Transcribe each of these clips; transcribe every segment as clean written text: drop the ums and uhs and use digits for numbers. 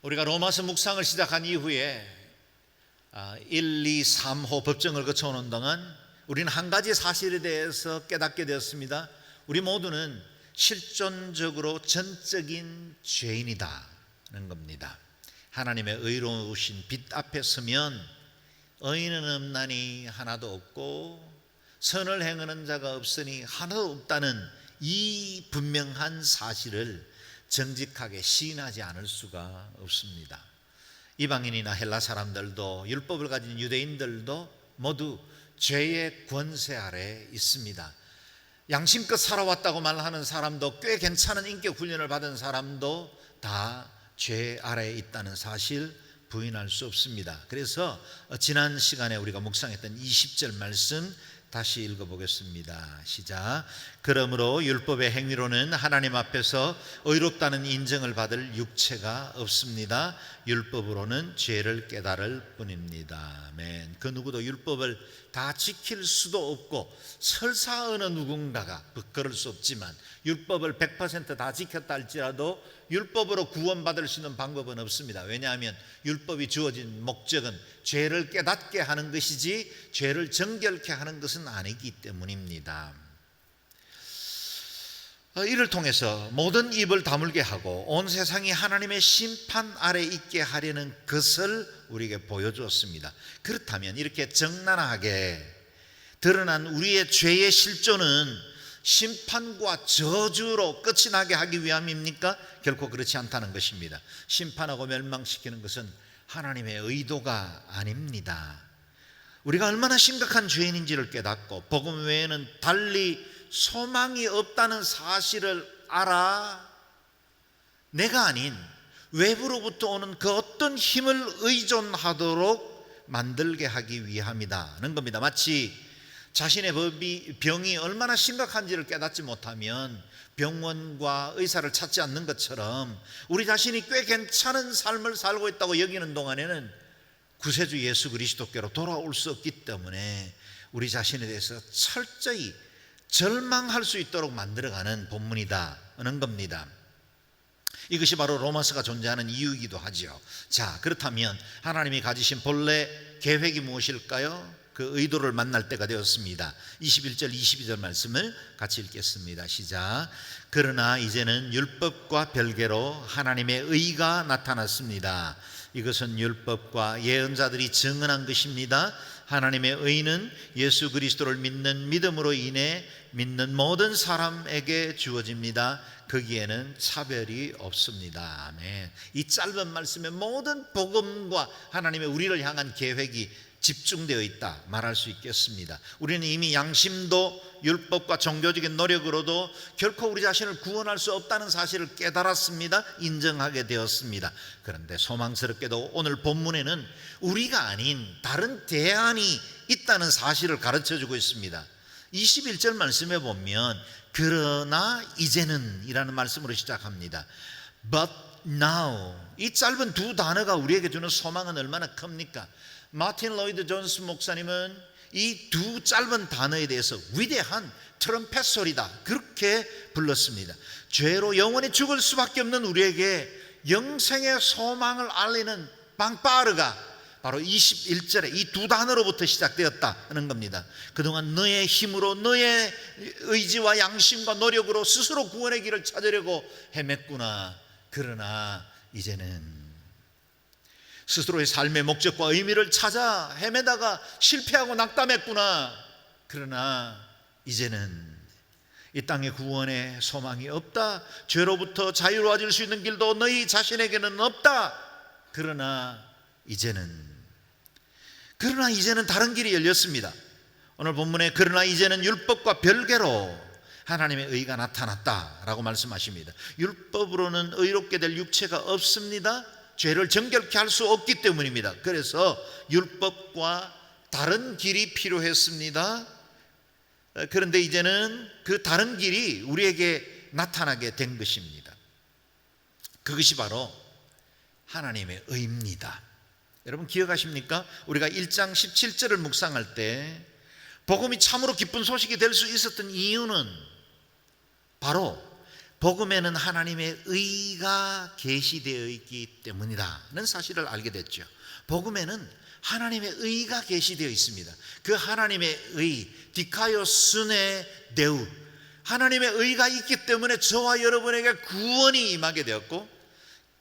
우리가 로마서 묵상을 시작한 이후에 1, 2, 3호 법정을 거쳐오는 동안 우리는 한 가지 사실에 대해서 깨닫게 되었습니다. 우리 모두는 실존적으로 전적인 죄인이다는 겁니다. 하나님의 의로우신 빛 앞에 서면 의인은 없나니 하나도 없고 선을 행하는 자가 없으니 하나도 없다는 이 분명한 사실을 정직하게 시인하지 않을 수가 없습니다. 이방인이나 헬라 사람들도 율법을 가진 유대인들도 모두 죄의 권세 아래 있습니다. 양심껏 살아왔다고 말하는 사람도, 꽤 괜찮은 인격 훈련을 받은 사람도 다 죄 아래에 있다는 사실 부인할 수 없습니다. 그래서 지난 시간에 우리가 묵상했던 20절 말씀 다시 읽어보겠습니다. 시작. 그러므로 율법의 행위로는 하나님 앞에서 의롭다는 인정을 받을 육체가 없습니다. 율법으로는 죄를 깨달을 뿐입니다. 아멘. 그 누구도 율법을 다 지킬 수도 없고, 설사 어느 누군가가 그럴 수 없지만 율법을 100% 다 지켰다 할지라도 율법으로 구원받을 수 있는 방법은 없습니다. 왜냐하면 율법이 주어진 목적은 죄를 깨닫게 하는 것이지 죄를 정결케 하는 것은 아니기 때문입니다. 이를 통해서 모든 입을 다물게 하고 온 세상이 하나님의 심판 아래 있게 하려는 것을 우리에게 보여주었습니다. 그렇다면 이렇게 적나라하게 드러난 우리의 죄의 실존은 심판과 저주로 끝이 나게 하기 위함입니까? 결코 그렇지 않다는 것입니다. 심판하고 멸망시키는 것은 하나님의 의도가 아닙니다. 우리가 얼마나 심각한 죄인인지를 깨닫고 복음 외에는 달리 소망이 없다는 사실을 알아 내가 아닌 외부로부터 오는 그 어떤 힘을 의존하도록 만들게 하기 위함이다는 겁니다. 마치 자신의 병이 얼마나 심각한지를 깨닫지 못하면 병원과 의사를 찾지 않는 것처럼 우리 자신이 꽤 괜찮은 삶을 살고 있다고 여기는 동안에는 구세주 예수 그리스도께로 돌아올 수 없기 때문에 우리 자신에 대해서 철저히 절망할 수 있도록 만들어가는 본문이다는 겁니다. 이것이 바로 로마서가 존재하는 이유이기도 하죠. 자, 그렇다면 하나님이 가지신 본래 계획이 무엇일까요? 그 의도를 만날 때가 되었습니다. 21절 22절 말씀을 같이 읽겠습니다. 시작. 그러나 이제는 율법과 별개로 하나님의 의가 나타났습니다. 이것은 율법과 예언자들이 증언한 것입니다. 하나님의 의는 예수 그리스도를 믿는 믿음으로 인해 믿는 모든 사람에게 주어집니다. 거기에는 차별이 없습니다. 아멘. 이 짧은 말씀에 모든 복음과 하나님의 우리를 향한 계획이 집중되어 있다 말할 수 있겠습니다. 우리는 이미 양심도 율법과 종교적인 노력으로도 결코 우리 자신을 구원할 수 없다는 사실을 깨달았습니다. 인정하게 되었습니다. 그런데 소망스럽게도 오늘 본문에는 우리가 아닌 다른 대안이 있다는 사실을 가르쳐주고 있습니다. 21절 말씀에 보면 그러나 이제는 이라는 말씀으로 시작합니다. But now, 이 짧은 두 단어가 우리에게 주는 소망은 얼마나 큽니까? 마틴 로이드 존스 목사님은 이 두 짧은 단어에 대해서 위대한 트럼펫 소리다 그렇게 불렀습니다. 죄로 영원히 죽을 수밖에 없는 우리에게 영생의 소망을 알리는 방파르가 바로 21절에 이 두 단어로부터 시작되었다는 겁니다. 그동안 너의 힘으로 너의 의지와 양심과 노력으로 스스로 구원의 길을 찾으려고 헤맸구나. 그러나 이제는 스스로의 삶의 목적과 의미를 찾아 헤매다가 실패하고 낙담했구나. 그러나 이제는 이 땅의 구원의 소망이 없다. 죄로부터 자유로워질 수 있는 길도 너희 자신에게는 없다. 그러나 이제는 다른 길이 열렸습니다. 오늘 본문에 그러나 이제는 율법과 별개로 하나님의 의가 나타났다라고 말씀하십니다. 율법으로는 의롭게 될 육체가 없습니다. 죄를 정결케 할 수 없기 때문입니다. 그래서 율법과 다른 길이 필요했습니다. 그런데 이제는 그 다른 길이 우리에게 나타나게 된 것입니다. 그것이 바로 하나님의 의입니다. 여러분 기억하십니까? 우리가 1장 17절을 묵상할 때 복음이 참으로 기쁜 소식이 될 수 있었던 이유는 바로 복음에는 하나님의 의가 계시되어 있기 때문이라는 사실을 알게 됐죠. 복음에는 하나님의 의가 계시되어 있습니다. 그 하나님의 의, 디카요 스네 데우, 하나님의 의가 있기 때문에 저와 여러분에게 구원이 임하게 되었고,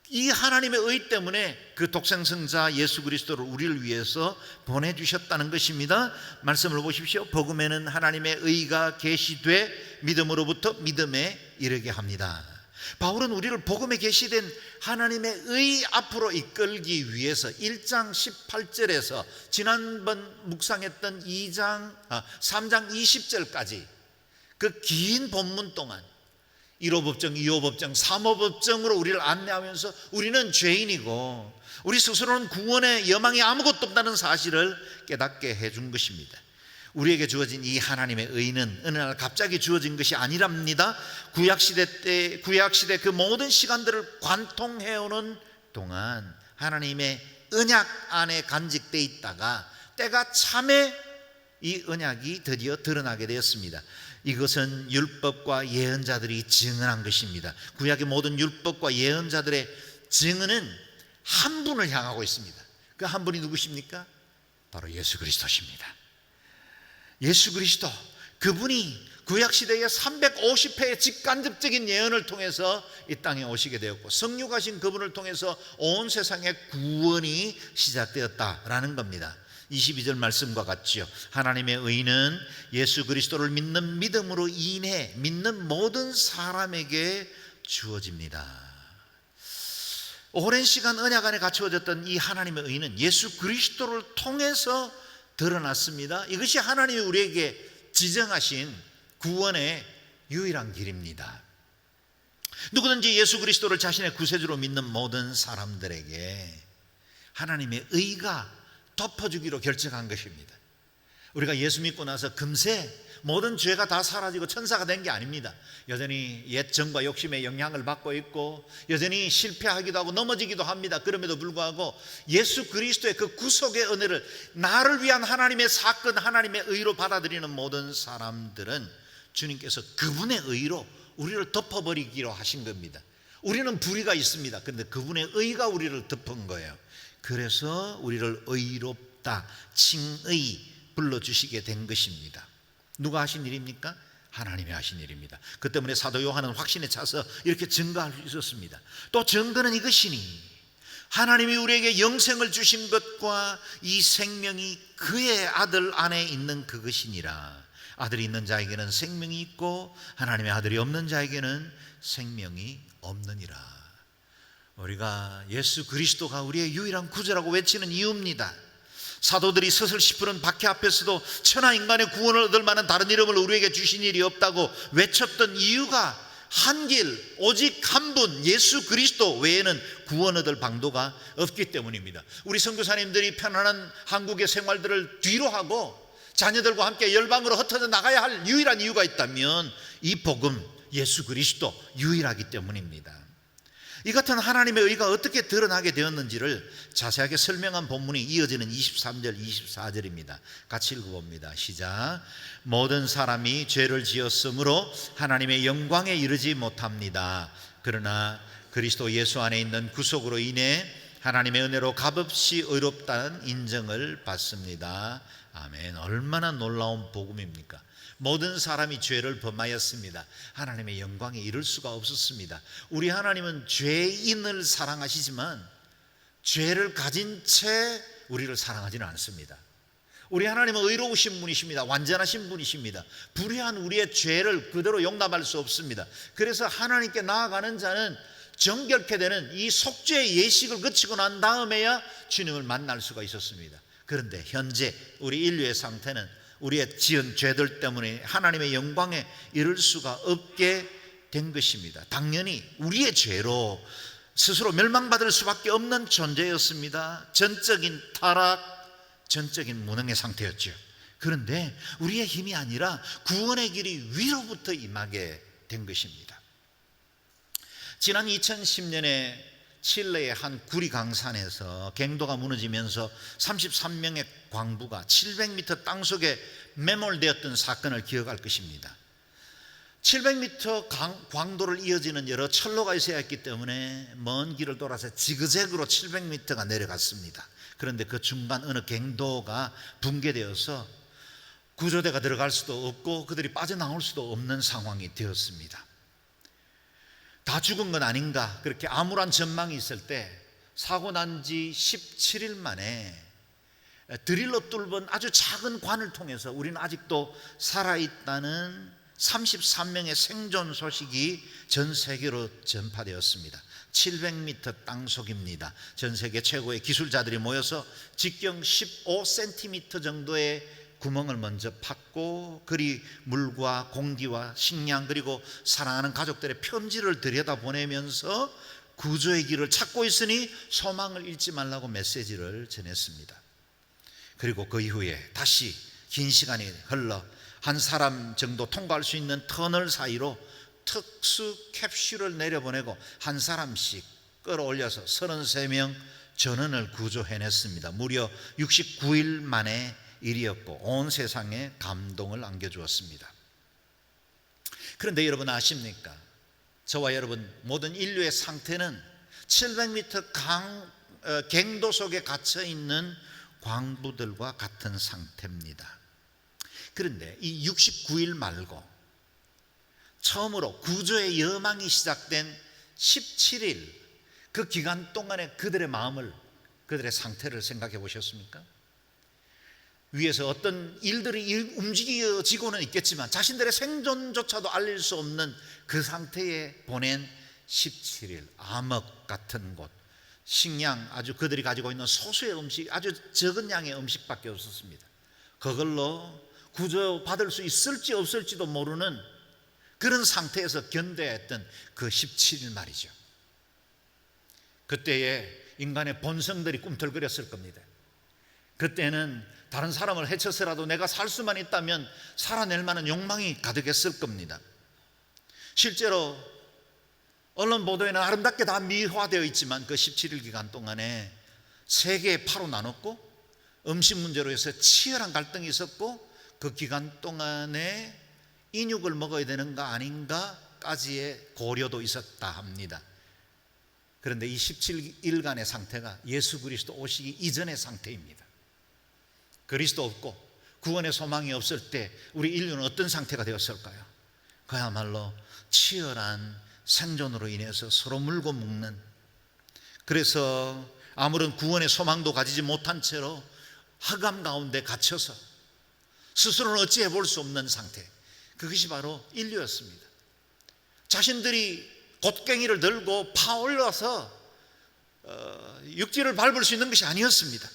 이 하나님의 의 때문에 그 독생성자 예수 그리스도를 우리를 위해서 보내주셨다는 것입니다. 말씀을 보십시오. 복음에는 하나님의 의가 계시되 믿음으로부터 믿음에 이르게 합니다. 바울은 우리를 복음에 계시된 하나님의 의 앞으로 이끌기 위해서 1장 18절에서 지난번 묵상했던 3장 20절까지 그 긴 본문 동안 1호 법정, 2호 법정, 3호 법정으로 우리를 안내하면서 우리는 죄인이고 우리 스스로는 구원의 여망이 아무것도 없다는 사실을 깨닫게 해준 것입니다. 우리에게 주어진 이 하나님의 의는 어느 날 갑자기 주어진 것이 아니랍니다. 구약시대 그 모든 시간들을 관통해오는 동안 하나님의 언약 안에 간직되어 있다가 때가 참에 이 언약이 드디어 드러나게 되었습니다. 이것은 율법과 예언자들이 증언한 것입니다. 구약의 모든 율법과 예언자들의 증언은 한 분을 향하고 있습니다. 그 한 분이 누구십니까? 바로 예수 그리스도십니다. 예수 그리스도, 그분이 구약시대의 350회의 직간접적인 예언을 통해서 이 땅에 오시게 되었고 성육하신 그분을 통해서 온 세상의 구원이 시작되었다라는 겁니다. 22절 말씀과 같지요. 하나님의 의는 예수 그리스도를 믿는 믿음으로 인해 믿는 모든 사람에게 주어집니다. 오랜 시간 언약 안에 갖추어졌던 이 하나님의 의는 예수 그리스도를 통해서 드러났습니다. 이것이 하나님이 우리에게 지정하신 구원의 유일한 길입니다. 누구든지 예수 그리스도를 자신의 구세주로 믿는 모든 사람들에게 하나님의 의가 덮어주기로 결정한 것입니다. 우리가 예수 믿고 나서 금세 모든 죄가 다 사라지고 천사가 된 게 아닙니다. 여전히 옛 정과 욕심의 영향을 받고 있고 여전히 실패하기도 하고 넘어지기도 합니다. 그럼에도 불구하고 예수 그리스도의 그 구속의 은혜를 나를 위한 하나님의 사건, 하나님의 의로 받아들이는 모든 사람들은 주님께서 그분의 의로 우리를 덮어버리기로 하신 겁니다. 우리는 불의가 있습니다. 그런데 그분의 의가 우리를 덮은 거예요. 그래서 우리를 의롭다, 칭의 불러주시게 된 것입니다. 누가 하신 일입니까? 하나님이 하신 일입니다. 그 때문에 사도 요한은 확신에 차서 이렇게 증거할 수 있었습니다. 또 증거는 이것이니 하나님이 우리에게 영생을 주신 것과 이 생명이 그의 아들 안에 있는 그것이니라. 아들이 있는 자에게는 생명이 있고 하나님의 아들이 없는 자에게는 생명이 없느니라. 우리가 예수 그리스도가 우리의 유일한 구주라고 외치는 이유입니다. 사도들이 서슬 시푸른 박해 앞에서도 천하 인간의 구원을 얻을 만한 다른 이름을 우리에게 주신 일이 없다고 외쳤던 이유가 한 길, 오직 한 분 예수 그리스도 외에는 구원 얻을 방도가 없기 때문입니다. 우리 선교사님들이 편안한 한국의 생활들을 뒤로 하고 자녀들과 함께 열방으로 흩어져 나가야 할 유일한 이유가 있다면 이 복음 예수 그리스도 유일하기 때문입니다. 이 같은 하나님의 의가 어떻게 드러나게 되었는지를 자세하게 설명한 본문이 이어지는 23절, 24절입니다. 같이 읽어봅니다. 시작. 모든 사람이 죄를 지었으므로 하나님의 영광에 이르지 못합니다. 그러나 그리스도 예수 안에 있는 구속으로 인해 하나님의 은혜로 값없이 의롭다는 인정을 받습니다. 아멘. 얼마나 놀라운 복음입니까? 모든 사람이 죄를 범하였습니다. 하나님의 영광에 이를 수가 없었습니다. 우리 하나님은 죄인을 사랑하시지만 죄를 가진 채 우리를 사랑하지는 않습니다. 우리 하나님은 의로우신 분이십니다. 완전하신 분이십니다. 불의한 우리의 죄를 그대로 용납할 수 없습니다. 그래서 하나님께 나아가는 자는 정결케 되는 이 속죄의 예식을 거치고 난 다음에야 주님을 만날 수가 있었습니다. 그런데 현재 우리 인류의 상태는 우리의 지은 죄들 때문에 하나님의 영광에 이를 수가 없게 된 것입니다. 당연히 우리의 죄로 스스로 멸망받을 수밖에 없는 존재였습니다. 전적인 타락, 전적인 무능의 상태였죠. 그런데 우리의 힘이 아니라 구원의 길이 위로부터 임하게 된 것입니다. 지난 2010년에 칠레의 한 구리 강산에서 갱도가 무너지면서 33명의 광부가 700m 땅속에 매몰되었던 사건을 기억할 것입니다. 700m 광도를 이어지는 여러 철로가 있어야 했기 때문에 먼 길을 돌아서 지그재그로 700m가 내려갔습니다. 그런데 그 중간 어느 갱도가 붕괴되어서 구조대가 들어갈 수도 없고 그들이 빠져나올 수도 없는 상황이 되었습니다. 다 죽은 건 아닌가, 그렇게 암울한 전망이 있을 때 사고 난 지 17일 만에 드릴로 뚫은 아주 작은 관을 통해서 우리는 아직도 살아있다는 33명의 생존 소식이 전 세계로 전파되었습니다. 700m 땅속입니다. 전 세계 최고의 기술자들이 모여서 직경 15cm 정도의 구멍을 먼저 팠고, 그리 물과 공기와 식량 그리고 사랑하는 가족들의 편지를 들여다보내면서 구조의 길을 찾고 있으니 소망을 잃지 말라고 메시지를 전했습니다. 그리고 그 이후에 다시 긴 시간이 흘러 한 사람 정도 통과할 수 있는 터널 사이로 특수 캡슐을 내려보내고 한 사람씩 끌어올려서 33명 전원을 구조해냈습니다. 무려 69일 만에 일이었고 온 세상에 감동을 안겨주었습니다. 그런데 여러분 아십니까? 저와 여러분 모든 인류의 상태는 700m 갱도 속에 갇혀있는 광부들과 같은 상태입니다. 그런데 이 69일 말고 처음으로 구조의 여망이 시작된 17일, 그 기간 동안에 그들의 마음을, 그들의 상태를 생각해 보셨습니까? 위에서 어떤 일들이 움직여지고는 있겠지만 자신들의 생존조차도 알릴 수 없는 그 상태에 보낸 17일, 암흑 같은 곳, 식량, 아주 그들이 가지고 있는 소수의 음식, 아주 적은 양의 음식밖에 없었습니다. 그걸로 구조받을 수 있을지 없을지도 모르는 그런 상태에서 견뎌야 했던 그 17일 말이죠. 그때에 인간의 본성들이 꿈틀거렸을 겁니다. 그때는 다른 사람을 해쳐서라도 내가 살 수만 있다면 살아낼 만한 욕망이 가득했을 겁니다. 실제로 언론 보도에는 아름답게 다 미화되어 있지만 그 17일 기간 동안에 세계에 파로 나눴고 음식 문제로 해서 치열한 갈등이 있었고 그 기간 동안에 인육을 먹어야 되는가 아닌가까지의 고려도 있었다 합니다. 그런데 이 17일간의 상태가 예수 그리스도 오시기 이전의 상태입니다. 그리스도 없고 구원의 소망이 없을 때 우리 인류는 어떤 상태가 되었을까요? 그야말로 치열한 생존으로 인해서 서로 물고 먹는, 그래서 아무런 구원의 소망도 가지지 못한 채로 흑암 가운데 갇혀서 스스로는 어찌해 볼 수 없는 상태, 그것이 바로 인류였습니다. 자신들이 곡괭이를 들고 파올려서 육지를 밟을 수 있는 것이 아니었습니다.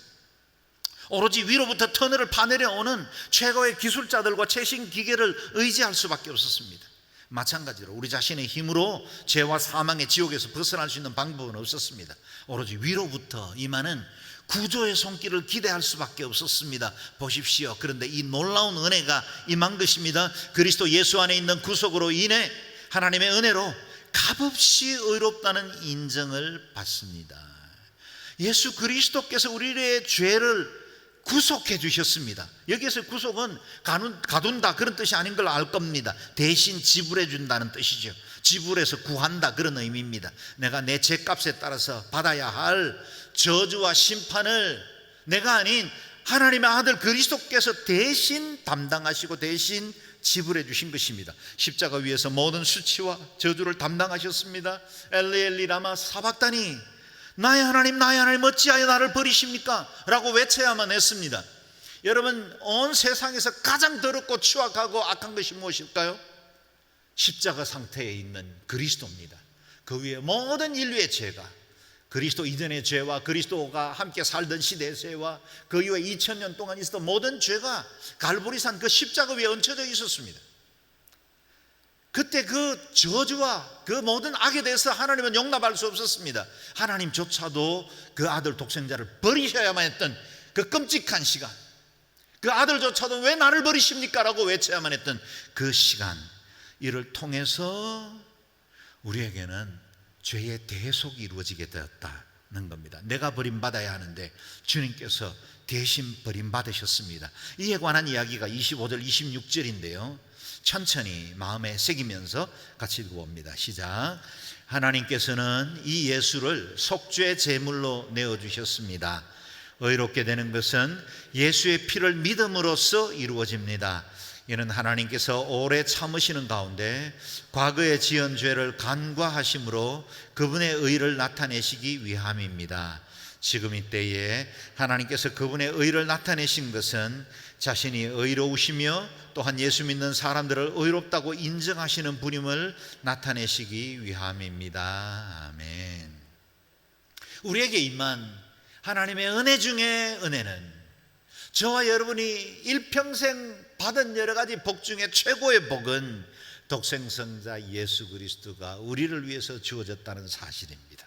오로지 위로부터 터널을 파내려오는 최고의 기술자들과 최신 기계를 의지할 수밖에 없었습니다. 마찬가지로 우리 자신의 힘으로 죄와 사망의 지옥에서 벗어날 수 있는 방법은 없었습니다. 오로지 위로부터 임하는 구조의 손길을 기대할 수밖에 없었습니다. 보십시오. 그런데 이 놀라운 은혜가 임한 것입니다. 그리스도 예수 안에 있는 구속으로 인해 하나님의 은혜로 값없이 의롭다는 인정을 받습니다. 예수 그리스도께서 우리의 죄를 구속해 주셨습니다. 여기에서 구속은 가둔다 그런 뜻이 아닌 걸 알 겁니다. 대신 지불해 준다는 뜻이죠. 지불해서 구한다 그런 의미입니다. 내가 내 죄값에 따라서 받아야 할 저주와 심판을 내가 아닌 하나님의 아들 그리스도께서 대신 담당하시고 대신 지불해 주신 것입니다. 십자가 위에서 모든 수치와 저주를 담당하셨습니다. 엘리 엘리 라마 사박다니, 나의 하나님 어찌하여 나를 버리십니까? 라고 외쳐야만 했습니다. 여러분, 온 세상에서 가장 더럽고 추악하고 악한 것이 무엇일까요? 십자가 상태에 있는 그리스도입니다. 그 위에 모든 인류의 죄가, 그리스도 이전의 죄와 그리스도가 함께 살던 시대의 죄와 그 이후에 2000년 동안 있었던 모든 죄가 갈보리산 그 십자가 위에 얹혀져 있었습니다. 그때 그 저주와 그 모든 악에 대해서 하나님은 용납할 수 없었습니다. 하나님조차도 그 아들 독생자를 버리셔야만 했던 그 끔찍한 시간, 그 아들조차도 왜 나를 버리십니까? 라고 외쳐야만 했던 그 시간, 이를 통해서 우리에게는 죄의 대속이 이루어지게 되었다는 겁니다. 내가 버림받아야 하는데 주님께서 대신 버림받으셨습니다. 이에 관한 이야기가 25절 26절인데요 천천히 마음에 새기면서 같이 읽어봅니다. 시작. 하나님께서는 이 예수를 속죄 제물로 내어주셨습니다. 의롭게 되는 것은 예수의 피를 믿음으로써 이루어집니다. 이는 하나님께서 오래 참으시는 가운데 과거에 지은 죄를 간과하심으로 그분의 의를 나타내시기 위함입니다. 지금 이때에 하나님께서 그분의 의를 나타내신 것은 자신이 의로우시며 또한 예수 믿는 사람들을 의롭다고 인정하시는 분임을 나타내시기 위함입니다. 아멘. 우리에게 임한 하나님의 은혜 중에 은혜는 저와 여러분이 일평생 받은 여러 가지 복 중에 최고의 복은 독생성자 예수 그리스도가 우리를 위해서 주어졌다는 사실입니다.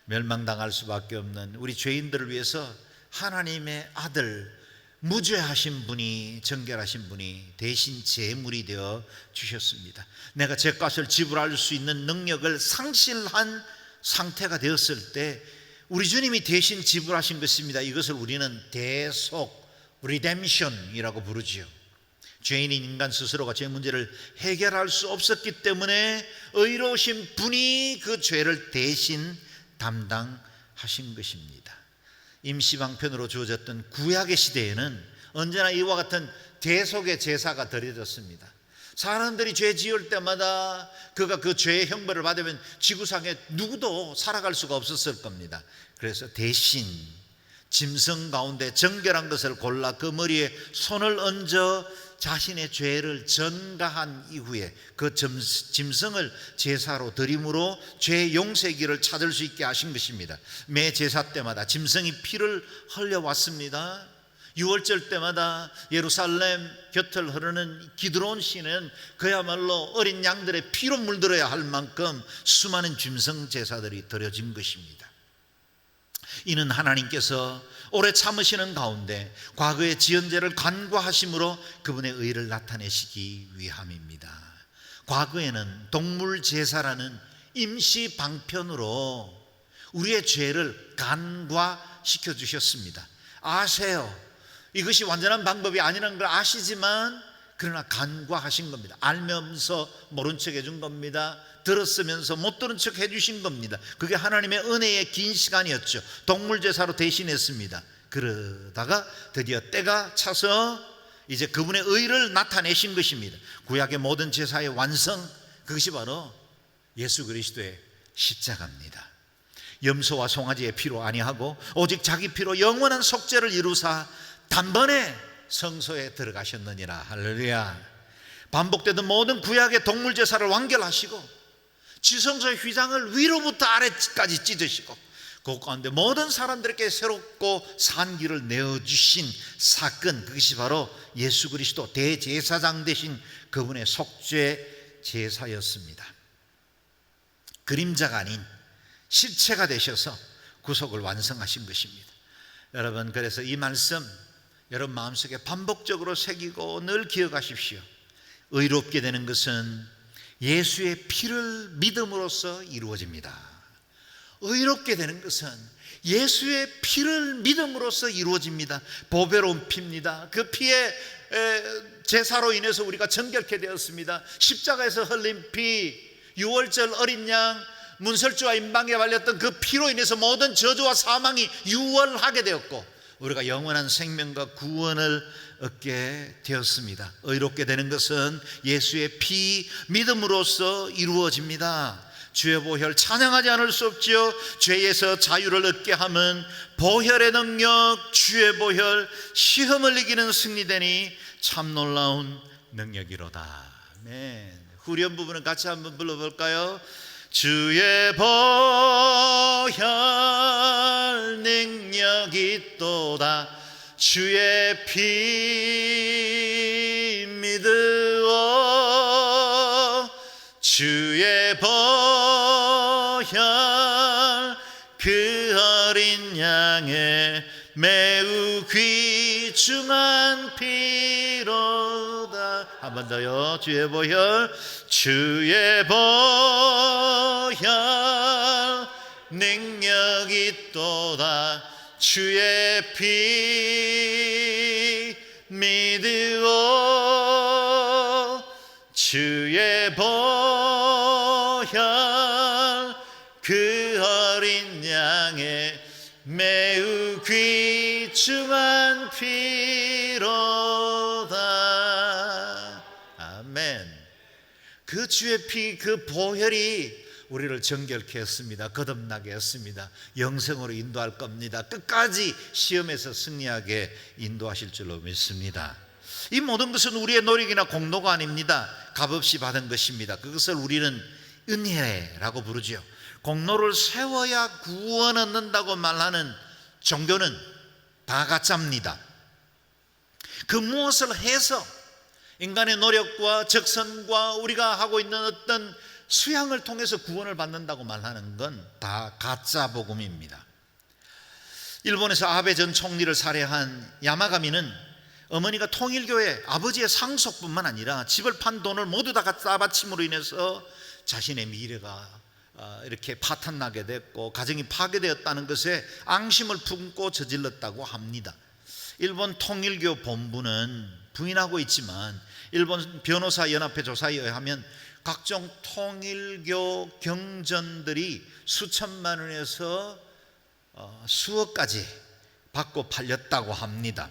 멸망당할 수밖에 없는 우리 죄인들을 위해서 하나님의 아들, 무죄하신 분이, 정결하신 분이 대신 제물이 되어 주셨습니다. 내가 죄값을 지불할 수 있는 능력을 상실한 상태가 되었을 때 우리 주님이 대신 지불하신 것입니다. 이것을 우리는 대속, 리뎀션이라고 부르지요. 죄인인 인간 스스로가 죄 문제를 해결할 수 없었기 때문에 의로우신 분이 그 죄를 대신 담당하신 것입니다. 임시방편으로 주어졌던 구약의 시대에는 언제나 이와 같은 대속의 제사가 드려졌습니다. 사람들이 죄 지을 때마다 그가 그 죄의 형벌을 받으면 지구상에 누구도 살아갈 수가 없었을 겁니다. 그래서 대신 짐승 가운데 정결한 것을 골라 그 머리에 손을 얹어 자신의 죄를 전가한 이후에 그 짐승을 제사로 드림으로 죄 용서기를 찾을 수 있게 하신 것입니다. 매 제사 때마다 짐승이 피를 흘려왔습니다. 유월절 때마다 예루살렘 곁을 흐르는 기드론 시는 그야말로 어린 양들의 피로 물들어야 할 만큼 수많은 짐승 제사들이 드려진 것입니다. 이는 하나님께서 오래 참으시는 가운데 과거의 지은 죄를 간과하심으로 그분의 의를 나타내시기 위함입니다. 과거에는 동물 제사라는 임시 방편으로 우리의 죄를 간과시켜 주셨습니다. 아세요? 이것이 완전한 방법이 아니라는 걸 아시지만 그러나 간과하신 겁니다. 알면서 모른 척 해준 겁니다. 들었으면서 못 들은 척 해주신 겁니다. 그게 하나님의 은혜의 긴 시간이었죠. 동물 제사로 대신했습니다. 그러다가 드디어 때가 차서 이제 그분의 의를 나타내신 것입니다. 구약의 모든 제사의 완성, 그것이 바로 예수 그리스도의 십자가입니다. 염소와 송아지의 피로 아니하고 오직 자기 피로 영원한 속죄를 이루사 단번에 성소에 들어가셨느니라. 할렐루야. 반복되던 모든 구약의 동물 제사를 완결하시고 지성소의 휘장을 위로부터 아래까지 찢으시고 그 가운데 모든 사람들에게 새롭고 산 길을 내어주신 사건, 그것이 바로 예수 그리스도 대제사장 되신 그분의 속죄 제사였습니다. 그림자가 아닌 실체가 되셔서 구속을 완성하신 것입니다. 여러분, 그래서 이 말씀 여러분 마음속에 반복적으로 새기고 늘 기억하십시오. 의롭게 되는 것은 예수의 피를 믿음으로써 이루어집니다. 의롭게 되는 것은 예수의 피를 믿음으로써 이루어집니다. 보배로운 피입니다. 그 피의 제사로 인해서 우리가 정결케 되었습니다. 십자가에서 흘린 피, 유월절 어린 양 문설주와 임방에 발렸던 그 피로 인해서 모든 저주와 사망이 유월하게 되었고 우리가 영원한 생명과 구원을 얻게 되었습니다. 의롭게 되는 것은 예수의 피 믿음으로써 이루어집니다. 주의 보혈 찬양하지 않을 수 없지요. 죄에서 자유를 얻게 함은 보혈의 능력, 주의 보혈 시험을 이기는 승리되니 참 놀라운 능력이로다. 아멘. 후렴 부분은 같이 한번 불러볼까요? 주의 보혈 능력이 있도다. 주의 피 믿으오. 주의 보혈 그 어린 양의 매우 귀중한 피로다. 한 번 더요. 주의 보혈, 주의 보혈 능력이 있도다. 주의 피 믿으오. 주의 보혈 그 어린 양의 매우 귀중한 피로다. 아멘. 그 주의 피, 그 보혈이 우리를 정결케 했습니다. 거듭나게 했습니다. 영생으로 인도할 겁니다. 끝까지 시험에서 승리하게 인도하실 줄로 믿습니다. 이 모든 것은 우리의 노력이나 공로가 아닙니다. 값없이 받은 것입니다. 그것을 우리는 은혜라고 부르죠. 공로를 세워야 구원 얻는다고 말하는 종교는 다 가짜입니다. 그 무엇을 해서 인간의 노력과 적선과 우리가 하고 있는 어떤 수양을 통해서 구원을 받는다고 말하는 건 다 가짜 복음입니다. 일본에서 아베 전 총리를 살해한 야마가미는 어머니가 통일교회 아버지의 상속뿐만 아니라 집을 판 돈을 모두 다 갖다 바침으로 인해서 자신의 미래가 이렇게 파탄나게 됐고 가정이 파괴되었다는 것에 앙심을 품고 저질렀다고 합니다. 일본 통일교 본부는 부인하고 있지만 일본 변호사 연합회 조사에 의하면 각종 통일교 경전들이 수천만 원에서 수억까지 받고 팔렸다고 합니다.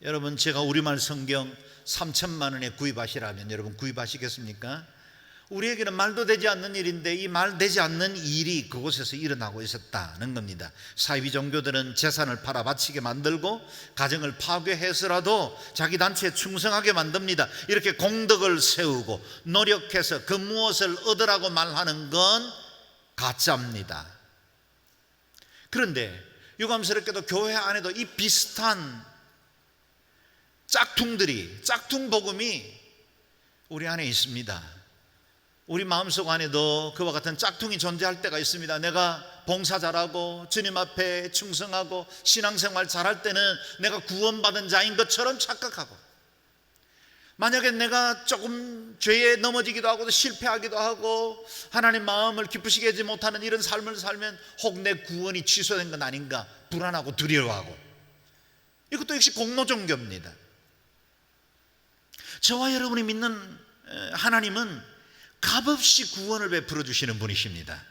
여러분, 제가 우리말 성경 3천만 원에 구입하시라면 여러분 구입하시겠습니까? 우리에게는 말도 되지 않는 일인데 이 말 되지 않는 일이 그곳에서 일어나고 있었다는 겁니다. 사이비 종교들은 재산을 팔아 바치게 만들고 가정을 파괴해서라도 자기 단체에 충성하게 만듭니다. 이렇게 공덕을 세우고 노력해서 그 무엇을 얻으라고 말하는 건 가짜입니다. 그런데 유감스럽게도 교회 안에도 이 비슷한 짝퉁 복음이 우리 안에 있습니다. 우리 마음속 안에도 그와 같은 짝퉁이 존재할 때가 있습니다. 내가 봉사 잘하고 주님 앞에 충성하고 신앙생활 잘할 때는 내가 구원받은 자인 것처럼 착각하고, 만약에 내가 조금 죄에 넘어지기도 하고 실패하기도 하고 하나님 마음을 기쁘시게 하지 못하는 이런 삶을 살면 혹 내 구원이 취소된 건 아닌가 불안하고 두려워하고, 이것도 역시 공로 종교입니다. 저와 여러분이 믿는 하나님은 값없이 구원을 베풀어 주시는 분이십니다.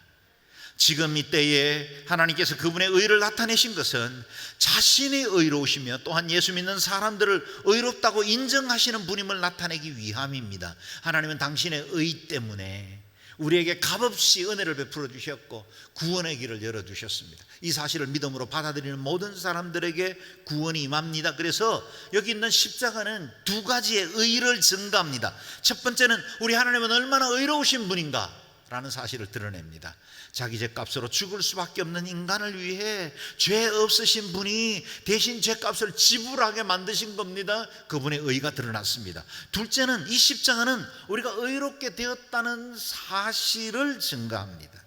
지금 이 때에 하나님께서 그분의 의를 나타내신 것은 자신의 의로우시며 또한 예수 믿는 사람들을 의롭다고 인정하시는 분임을 나타내기 위함입니다. 하나님은 당신의 의 때문에 우리에게 값없이 은혜를 베풀어 주셨고 구원의 길을 열어주셨습니다. 이 사실을 믿음으로 받아들이는 모든 사람들에게 구원이 임합니다. 그래서 여기 있는 십자가는 두 가지의 의를 증가합니다. 첫 번째는 우리 하나님은 얼마나 의로우신 분인가 라는 사실을 드러냅니다. 자기 죄값으로 죽을 수밖에 없는 인간을 위해 죄 없으신 분이 대신 죄값을 지불하게 만드신 겁니다. 그분의 의가 드러났습니다. 둘째는 이 십자가는 우리가 의롭게 되었다는 사실을 증가합니다.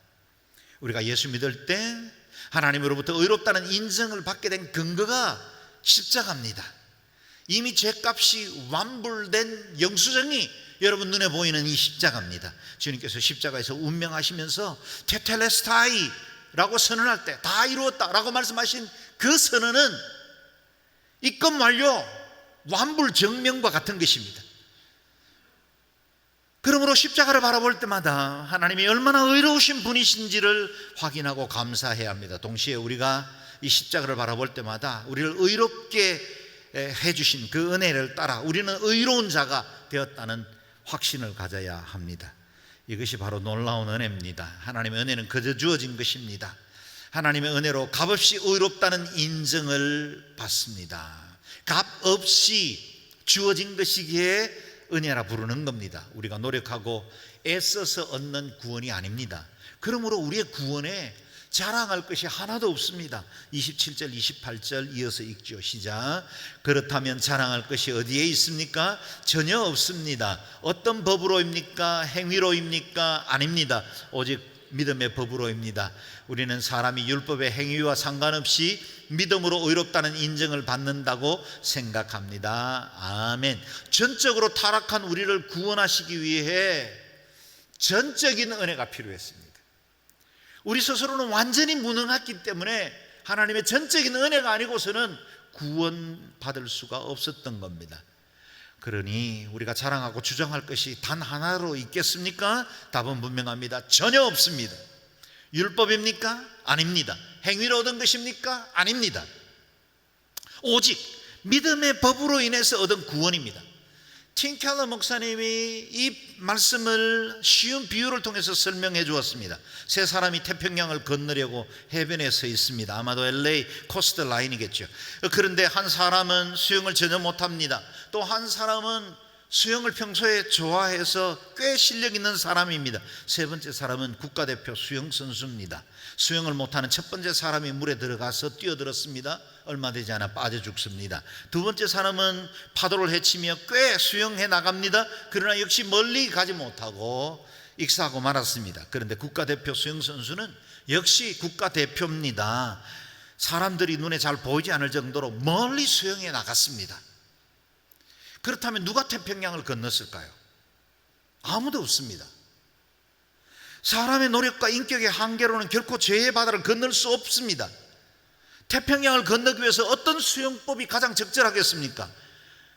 우리가 예수 믿을 때 하나님으로부터 의롭다는 인정을 받게 된 근거가 십자가입니다. 이미 죄값이 완불된 영수증이 여러분 눈에 보이는 이 십자가입니다. 주님께서 십자가에서 운명하시면서 테텔레스타이 라고 선언할 때 다 이루었다 라고 말씀하신 그 선언은 입금 완료, 완불 증명과 같은 것입니다. 그러므로 십자가를 바라볼 때마다 하나님이 얼마나 의로우신 분이신지를 확인하고 감사해야 합니다. 동시에 우리가 이 십자가를 바라볼 때마다 우리를 의롭게 해주신 그 은혜를 따라 우리는 의로운 자가 되었다는 확신을 가져야 합니다. 이것이 바로 놀라운 은혜입니다. 하나님의 은혜는 그저 주어진 것입니다. 하나님의 은혜로 값없이 의롭다는 인정을 받습니다. 값없이 주어진 것이기에 은혜라 부르는 겁니다. 우리가 노력하고 애써서 얻는 구원이 아닙니다. 그러므로 우리의 구원에 자랑할 것이 하나도 없습니다. 27절 28절 이어서 읽죠. 시작. 그렇다면 자랑할 것이 어디에 있습니까? 전혀 없습니다. 어떤 법으로입니까? 행위로입니까? 아닙니다. 오직 믿음의 법으로입니다. 우리는 사람이 율법의 행위와 상관없이 믿음으로 의롭다는 인정을 받는다고 생각합니다. 아멘. 전적으로 타락한 우리를 구원하시기 위해 전적인 은혜가 필요했습니다. 우리 스스로는 완전히 무능했기 때문에 하나님의 전적인 은혜가 아니고서는 구원받을 수가 없었던 겁니다. 그러니 우리가 자랑하고 주장할 것이 단 하나로 있겠습니까? 답은 분명합니다. 전혀 없습니다. 율법입니까? 아닙니다. 행위로 얻은 것입니까? 아닙니다. 오직 믿음의 법으로 인해서 얻은 구원입니다. 팀 켈러 목사님이 이 말씀을 쉬운 비유를 통해서 설명해 주었습니다. 세 사람이 태평양을 건너려고 해변에 서 있습니다. 아마도 LA 코스트 라인이겠죠. 그런데 한 사람은 수영을 전혀 못합니다. 또 한 사람은 수영을 평소에 좋아해서 꽤 실력 있는 사람입니다. 세 번째 사람은 국가대표 수영 선수입니다. 수영을 못하는 첫 번째 사람이 물에 들어가서 뛰어들었습니다. 얼마 되지 않아 빠져 죽습니다. 두 번째 사람은 파도를 헤치며 꽤 수영해 나갑니다. 그러나 역시 멀리 가지 못하고 익사하고 말았습니다. 그런데 국가대표 수영 선수는 역시 국가대표입니다. 사람들이 눈에 잘 보이지 않을 정도로 멀리 수영해 나갔습니다. 그렇다면 누가 태평양을 건넜을까요? 아무도 없습니다. 사람의 노력과 인격의 한계로는 결코 죄의 바다를 건널 수 없습니다. 태평양을 건너기 위해서 어떤 수영법이 가장 적절하겠습니까?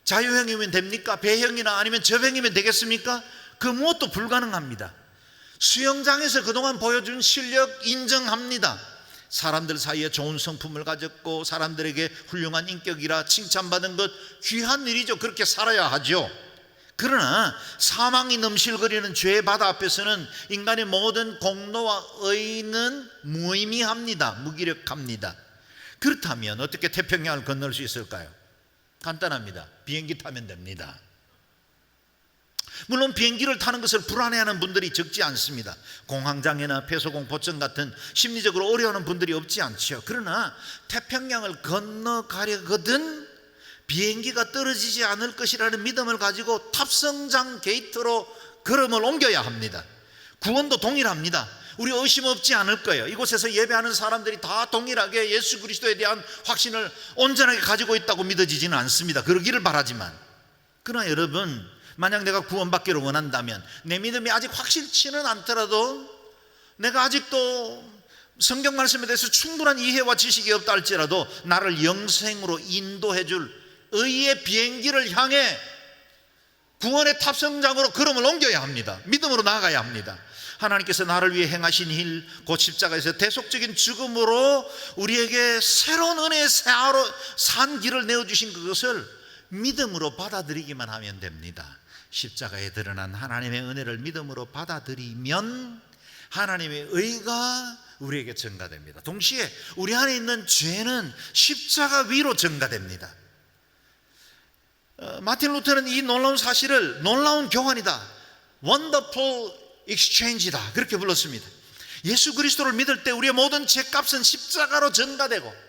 자유형이면 됩니까? 배형이나 아니면 접형이면 되겠습니까? 그 무엇도 불가능합니다. 수영장에서 그동안 보여준 실력 인정합니다. 사람들 사이에 좋은 성품을 가졌고 사람들에게 훌륭한 인격이라 칭찬받은 것 귀한 일이죠. 그렇게 살아야 하죠. 그러나 사망이 넘실거리는 죄의 바다 앞에서는 인간의 모든 공로와 의는 무의미합니다. 무기력합니다. 그렇다면 어떻게 태평양을 건널 수 있을까요? 간단합니다. 비행기 타면 됩니다. 물론 비행기를 타는 것을 불안해하는 분들이 적지 않습니다. 공황장애나 폐소공포증 같은 심리적으로 어려워하는 분들이 없지 않죠. 그러나 태평양을 건너가려거든 비행기가 떨어지지 않을 것이라는 믿음을 가지고 탑승장 게이트로 걸음을 옮겨야 합니다. 구원도 동일합니다. 우리 의심 없지 않을 거예요. 이곳에서 예배하는 사람들이 다 동일하게 예수 그리스도에 대한 확신을 온전하게 가지고 있다고 믿어지지는 않습니다. 그러기를 바라지만, 그러나 여러분, 만약 내가 구원받기를 원한다면 내 믿음이 아직 확실치는 않더라도, 내가 아직도 성경 말씀에 대해서 충분한 이해와 지식이 없다 할지라도 나를 영생으로 인도해 줄 의의 비행기를 향해 구원의 탑승장으로 걸음을 옮겨야 합니다. 믿음으로 나아가야 합니다. 하나님께서 나를 위해 행하신 일, 곧 십자가에서 대속적인 죽음으로 우리에게 새로운 은혜의 새하로 산 길을 내어주신 그것을 믿음으로 받아들이기만 하면 됩니다. 십자가에 드러난 하나님의 은혜를 믿음으로 받아들이면 하나님의 의가 우리에게 전가됩니다. 동시에 우리 안에 있는 죄는 십자가 위로 전가됩니다. 마틴 루터는 이 놀라운 사실을 놀라운 교환이다, Wonderful Exchange다, 그렇게 불렀습니다. 예수 그리스도를 믿을 때 우리의 모든 죄값은 십자가로 전가되고,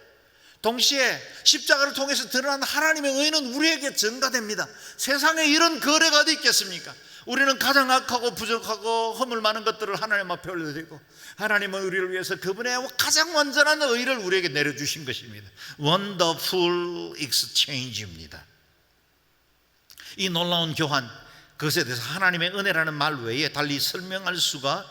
동시에 십자가를 통해서 드러난 하나님의 의는 우리에게 전가됩니다. 세상에 이런 거래가 어디 있겠습니까? 우리는 가장 악하고 부족하고 허물 많은 것들을 하나님 앞에 올려드리고, 하나님은 우리를 위해서 그분의 가장 완전한 의를 우리에게 내려주신 것입니다. Wonderful Exchange입니다. 이 놀라운 교환, 그것에 대해서 하나님의 은혜라는 말 외에 달리 설명할 수가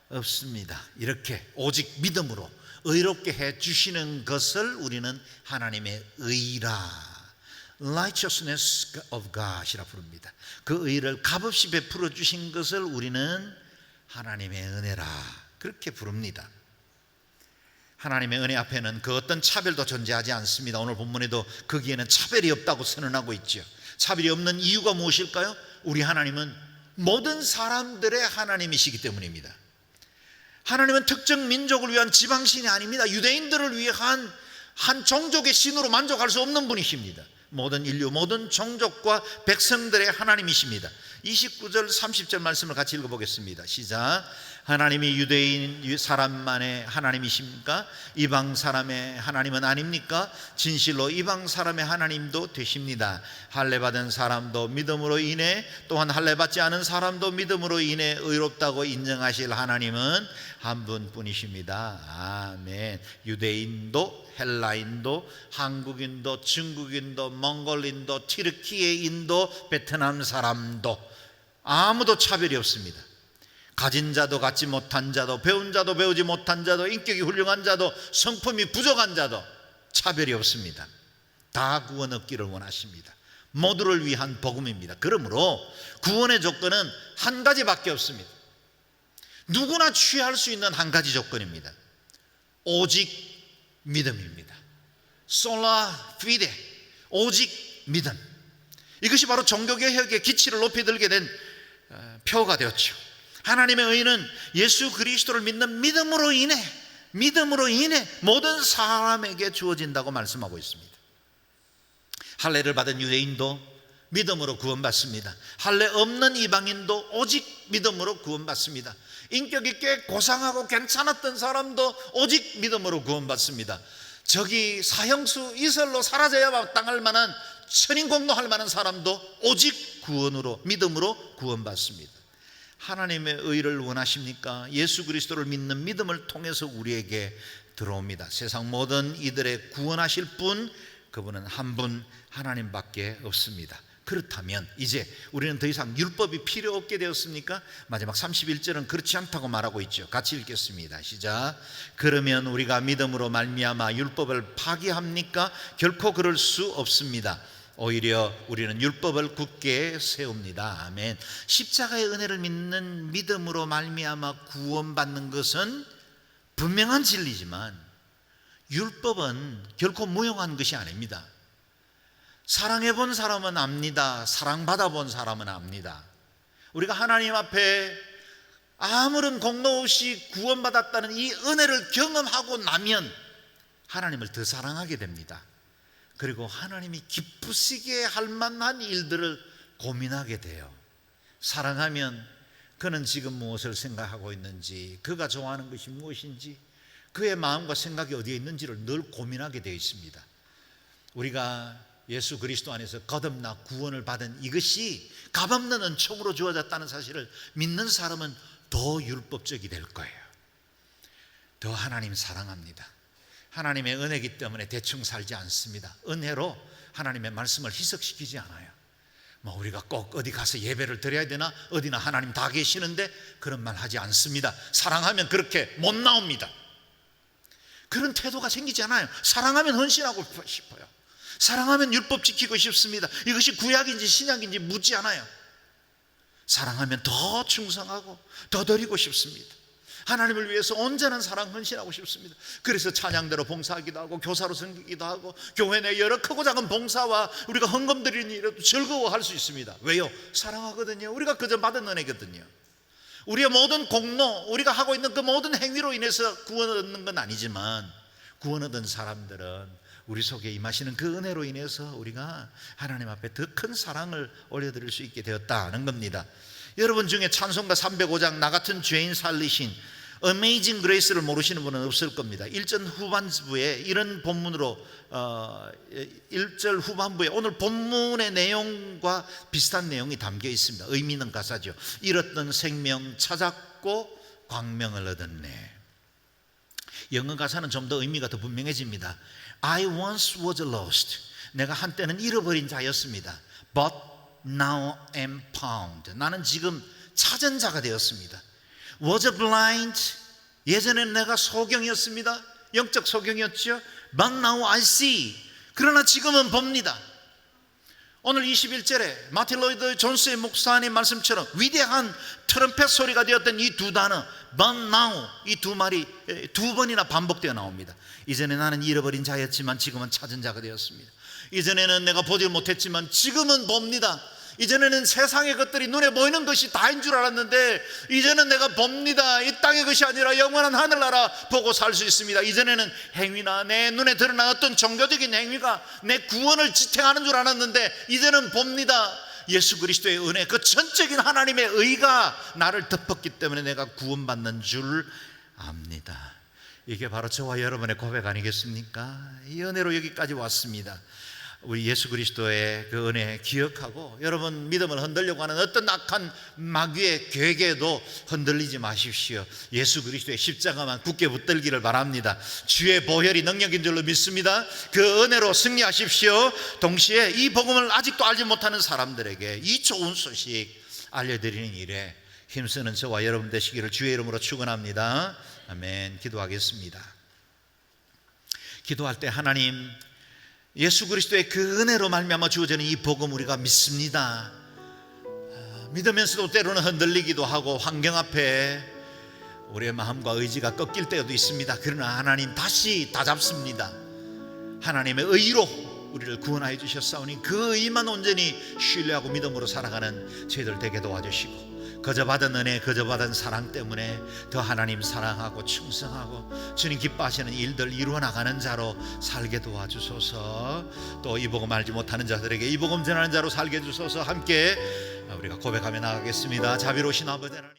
없습니다. 이렇게 오직 믿음으로 의롭게 해주시는 것을 우리는 하나님의 의라, Righteousness of God이라 부릅니다. 그 의를 값없이 베풀어 주신 것을 우리는 하나님의 은혜라, 그렇게 부릅니다. 하나님의 은혜 앞에는 그 어떤 차별도 존재하지 않습니다. 오늘 본문에도 거기에는 차별이 없다고 선언하고 있죠. 차별이 없는 이유가 무엇일까요? 우리 하나님은 모든 사람들의 하나님이시기 때문입니다. 하나님은 특정 민족을 위한 지방신이 아닙니다. 유대인들을 위한 한 종족의 신으로 만족할 수 없는 분이십니다. 모든 인류, 모든 종족과 백성들의 하나님이십니다. 29절 30절 말씀을 같이 읽어보겠습니다. 시작. 하나님이 유대인 사람만의 하나님이십니까? 이방 사람의 하나님은 아닙니까? 진실로 이방 사람의 하나님도 되십니다. 할례받은 사람도 믿음으로 인해, 또한 할례받지 않은 사람도 믿음으로 인해 의롭다고 인정하실 하나님은 한 분뿐이십니다. 아멘. 유대인도 헬라인도 한국인도 중국인도 몽골인도 튀르키예인도 베트남 사람도 아무도 차별이 없습니다. 가진 자도 갖지 못한 자도, 배운 자도 배우지 못한 자도, 인격이 훌륭한 자도, 성품이 부족한 자도 차별이 없습니다. 다 구원 얻기를 원하십니다. 모두를 위한 복음입니다. 그러므로 구원의 조건은 한 가지밖에 없습니다. 누구나 취할 수 있는 한 가지 조건입니다. 오직 믿음입니다. 솔라 피데, 오직 믿음. 이것이 바로 종교개혁의 기치를 높이 들게 된 표가 되었죠. 하나님의 의는 예수 그리스도를 믿는 믿음으로 인해 모든 사람에게 주어진다고 말씀하고 있습니다. 할례를 받은 유대인도 믿음으로 구원받습니다. 할례 없는 이방인도 오직 믿음으로 구원받습니다. 인격이 꽤 고상하고 괜찮았던 사람도 오직 믿음으로 구원받습니다. 저기 사형수 이슬로 사라져야 마땅할 만한 천인공노할 만한 사람도 오직 구원으로 믿음으로 구원받습니다. 하나님의 의를 원하십니까? 예수 그리스도를 믿는 믿음을 통해서 우리에게 들어옵니다. 세상 모든 이들의 구원하실 분, 그분은 한 분 하나님밖에 없습니다. 그렇다면 이제 우리는 더 이상 율법이 필요 없게 되었습니까? 마지막 31절은 그렇지 않다고 말하고 있죠. 같이 읽겠습니다. 시작. 그러면 우리가 믿음으로 말미암아 율법을 파기합니까? 결코 그럴 수 없습니다. 오히려 우리는 율법을 굳게 세웁니다. 아멘. 십자가의 은혜를 믿는 믿음으로 말미암아 구원받는 것은 분명한 진리지만 율법은 결코 무용한 것이 아닙니다. 사랑해 본 사람은 압니다. 사랑받아 본 사람은 압니다. 우리가 하나님 앞에 아무런 공로 없이 구원받았다는 이 은혜를 경험하고 나면 하나님을 더 사랑하게 됩니다. 그리고 하나님이 기쁘시게 할 만한 일들을 고민하게 돼요. 사랑하면 그는 지금 무엇을 생각하고 있는지, 그가 좋아하는 것이 무엇인지, 그의 마음과 생각이 어디에 있는지를 늘 고민하게 되어 있습니다. 우리가 예수 그리스도 안에서 거듭나 구원을 받은 이것이 값없는 은총으로 주어졌다는 사실을 믿는 사람은 더 율법적이 될 거예요. 더 하나님 사랑합니다. 하나님의 은혜이기 때문에 대충 살지 않습니다. 은혜로 하나님의 말씀을 희석시키지 않아요. 우리가 꼭 어디 가서 예배를 드려야 되나, 어디나 하나님 다 계시는데 그런 말 하지 않습니다. 사랑하면 그렇게 못 나옵니다. 그런 태도가 생기지 않아요. 사랑하면 헌신하고 싶어요. 사랑하면 율법 지키고 싶습니다. 이것이 구약인지 신약인지 묻지 않아요. 사랑하면 더 충성하고 더 드리고 싶습니다. 하나님을 위해서 온전한 사랑 헌신하고 싶습니다. 그래서 찬양대로 봉사하기도 하고 교사로 섬기기도 하고 교회 내 여러 크고 작은 봉사와 우리가 헌금 드리는 일에도 즐거워할 수 있습니다. 왜요? 사랑하거든요. 우리가 그저 받은 은혜거든요. 우리의 모든 공로, 우리가 하고 있는 그 모든 행위로 인해서 구원 얻는 건 아니지만 구원 얻은 사람들은 우리 속에 임하시는 그 은혜로 인해서 우리가 하나님 앞에 더 큰 사랑을 올려드릴 수 있게 되었다는 겁니다. 여러분 중에 찬송가 305장 나 같은 죄인 살리신 Amazing Grace를 모르시는 분은 없을 겁니다. 1절 후반부에 이런 본문으로 1절 후반부에 오늘 본문의 내용과 비슷한 내용이 담겨 있습니다. 의미 있는 가사죠. 잃었던 생명 찾았고 광명을 얻었네. 영어 가사는 좀 더 의미가 더 분명해집니다. I once was lost. 내가 한때는 잃어버린 자였습니다. But now am found. 나는 지금 찾은 자가 되었습니다. Was blind. 예전에는 내가 소경이었습니다. 영적 소경이었죠. But now I see. 그러나 지금은 봅니다. 오늘 21절에 마틴 로이드 존스의 목사님 말씀처럼 위대한 트럼펫 소리가 되었던 이 두 단어 But now, 이 두 말이 두 번이나 반복되어 나옵니다. 이전에 나는 잃어버린 자였지만 지금은 찾은 자가 되었습니다. 이전에는 내가 보지 못했지만 지금은 봅니다. 이전에는 세상의 것들이 눈에 보이는 것이 다인 줄 알았는데 이제는 내가 봅니다. 이 땅의 것이 아니라 영원한 하늘나라 보고 살 수 있습니다. 이전에는 행위나 내 눈에 드러난 어떤 종교적인 행위가 내 구원을 지탱하는 줄 알았는데 이제는 봅니다. 예수 그리스도의 은혜, 그 전적인 하나님의 의가 나를 덮었기 때문에 내가 구원받는 줄 압니다. 이게 바로 저와 여러분의 고백 아니겠습니까? 이 은혜로 여기까지 왔습니다. 우리 예수 그리스도의 그 은혜 기억하고 여러분 믿음을 흔들려고 하는 어떤 악한 마귀의 계계도 흔들리지 마십시오. 예수 그리스도의 십자가만 굳게 붙들기를 바랍니다. 주의 보혈이 능력인 줄로 믿습니다. 그 은혜로 승리하십시오. 동시에 이 복음을 아직도 알지 못하는 사람들에게 이 좋은 소식 알려드리는 일에 힘쓰는 저와 여러분 되시기를 주의 이름으로 축원합니다. 아멘. 기도하겠습니다. 기도할 때 하나님, 예수 그리스도의 그 은혜로 말미암아 주어지는 이 복음 우리가 믿습니다. 믿으면서도 때로는 흔들리기도 하고 환경 앞에 우리의 마음과 의지가 꺾일 때도 있습니다. 그러나 하나님 다시 다잡습니다. 하나님의 의로 우리를 구원하여 주셨사오니 그 의만 온전히 신뢰하고 믿음으로 살아가는 저희들 되게 도와주시고, 거저 받은 은혜, 거저 받은 사랑 때문에 더 하나님 사랑하고 충성하고 주님 기뻐하시는 일들 이루어 나가는 자로 살게 도와주소서. 또 이 복음 알지 못하는 자들에게 이 복음 전하는 자로 살게 해주소서. 함께 우리가 고백하며 나가겠습니다. 자비로우신 아버지 하나님,